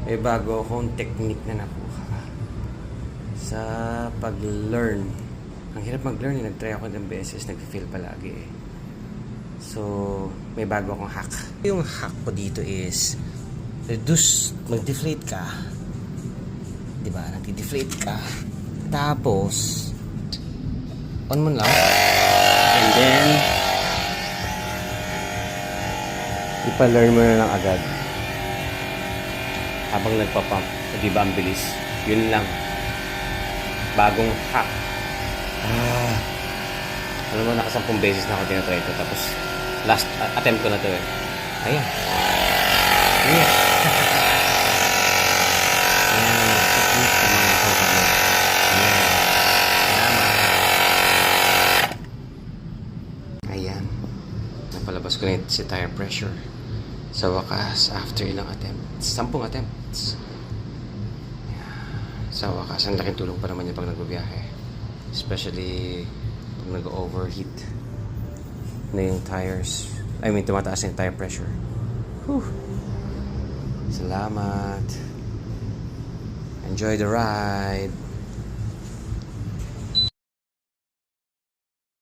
May bago akong technique na nakuha sa pag-learn. Ang hirap mag-learn, nag-try ako ng beses, nag-fail palagi eh. So, may bago akong hack. Yung hack ko dito is reduce, mag-deflate ka. Diba? Nag-deflate ka. Tapos, on mo lang. And then, ipa-learn mo na lang agad. Habang nagpa-pump. Di ba ang bilis? Yun lang. Bagong hack. Alam mo, nakasampung beses na ako tinatry ito. Tapos, last attempt ko na ito eh. Ayan. Ayan. Ayan. Technique sa mga kawkamo. Ayan. Salamat. Ayan. Napalabas ko na si tire pressure. Sa wakas, after ilang attempts, 10 attempts. Sa wakas, ang laking tulong pa naman yun pag nagbabiyahe. Especially pag nag-overheat na yung tires. I mean, tumataas na yung tire pressure. Whew. Salamat. Enjoy the ride.